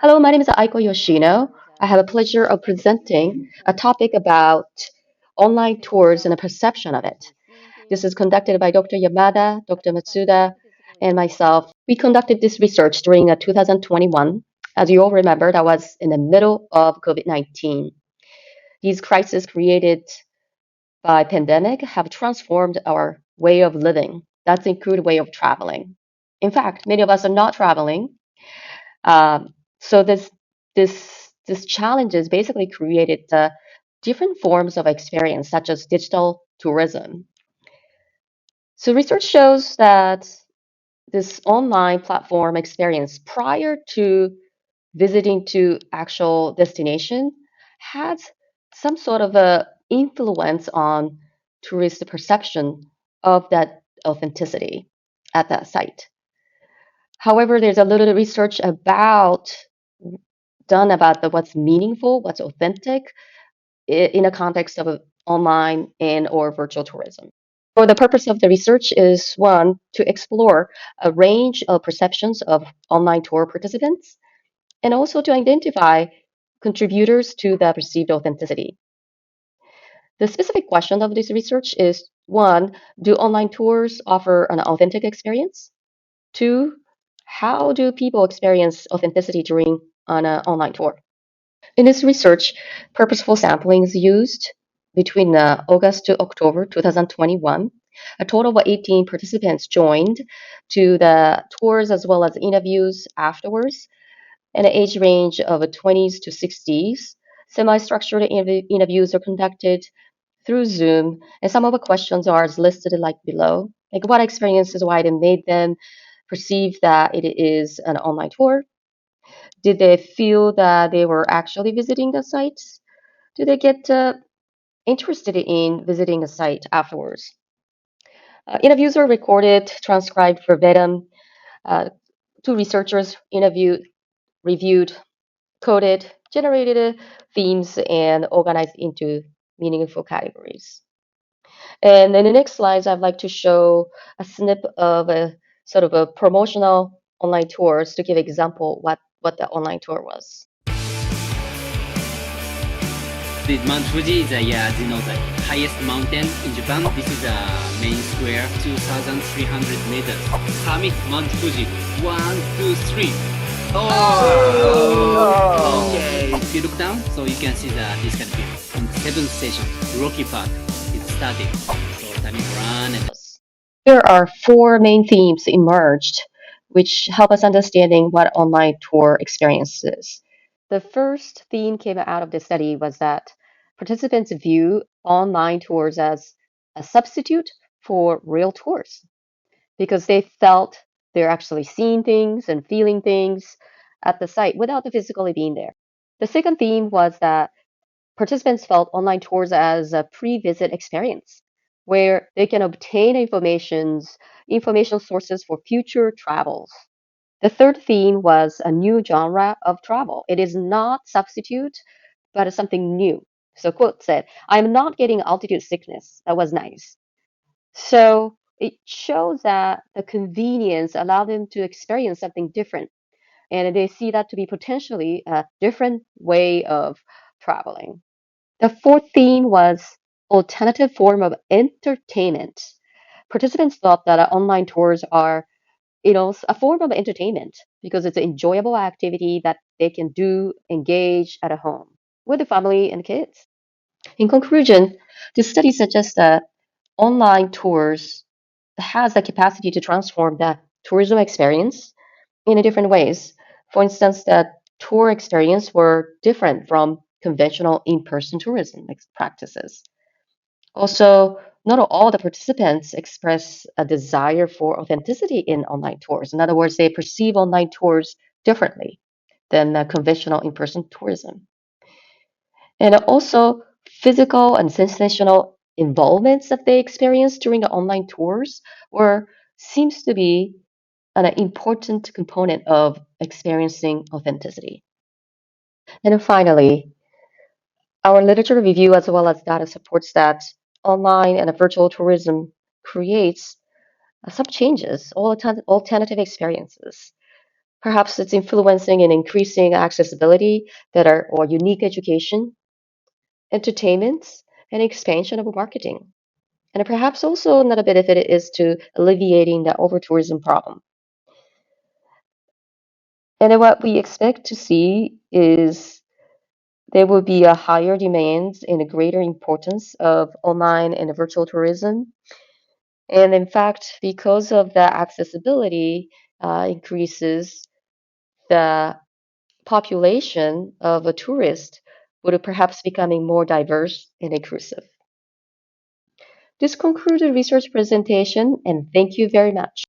Hello, my name is Aiko Yoshino. I have a pleasure of presenting a topic about online tours and the perception of it. This is conducted by Dr. Yamada, Dr. Matsuda, and myself. We conducted this research during 2021. As you all remember, that was in the middle of COVID-19. These crises created by pandemic have transformed our way of living. That's include way of traveling. In fact, many of us are not traveling. So this challenges basically created different forms of experience, such as digital tourism. So research shows that this online platform experience prior to visiting to actual destination has some sort of a influence on tourist perception of that authenticity at that site. However, there's a little research about done about what's meaningful, what's authentic in a context of online and or virtual tourism. For the purpose of the research is one, to explore a range of perceptions of online tour participants and also to identify contributors to the perceived authenticity. The specific question of this research is one, do online tours offer an authentic experience? Two, how do people experience authenticity during an online tour? In this research, purposeful sampling is used between August to October 2021. A total of 18 participants joined to the tours as well as interviews afterwards, and an age range of 20s to 60s. Semi-structured interviews are conducted through Zoom, and some of the questions are as listed like below. Like what experiences, why they made them perceive that it is an online tour? Did they feel that they were actually visiting the sites? Do they get interested in visiting a site afterwards? Interviews are recorded, transcribed verbatim. Uh, Two researchers interviewed, reviewed, coded, generated themes, and organized into meaningful categories. And in the next slides, I'd like to show a snip of a sort of a promotional online tours to give example what the online tour was. The Mount Fuji is the highest mountain in Japan. This is a main square, 2,300 meters. Summit Mount Fuji. 1, 2, 3. Oh! Okay. If you look down, so you can see this kind of view. In the seventh station, Rocky Park. It started. So time is run and There are four main themes emerged, which help us understanding what online tour experience is. The first theme came out of the study was that participants view online tours as a substitute for real tours because they felt they're actually seeing things and feeling things at the site without physically being there. The second theme was that participants felt online tours as a pre-visit experience where they can obtain information sources for future travels. The third theme was a new genre of travel. It is not substitute, but it's something new. So quote said, I'm not getting altitude sickness. That was nice. So it shows that the convenience allowed them to experience something different. And they see that to be potentially a different way of traveling. The fourth theme was alternative form of entertainment. Participants thought that online tours are, a form of entertainment because it's an enjoyable activity that they can do, engage at a home with the family and kids. In conclusion, this study suggests that online tours has the capacity to transform the tourism experience in a different ways. For instance, the tour experience were different from conventional in-person tourism practices. Also, not all the participants express a desire for authenticity in online tours. In other words, they perceive online tours differently than conventional in-person tourism. And also, physical and sensational involvements that they experience during the online tours were seems to be an important component of experiencing authenticity. And finally, our literature review as well as data supports that online and virtual tourism creates some changes, alternative experiences. Perhaps it's influencing and increasing accessibility that are or unique education, entertainment, and expansion of marketing. And perhaps also another benefit is to alleviating the over-tourism problem. And then what we expect to see is there will be a higher demand and a greater importance of online and virtual tourism. And in fact, because of the accessibility increases, the population of a tourist would perhaps becoming more diverse and inclusive. This concludes the research presentation, and thank you very much.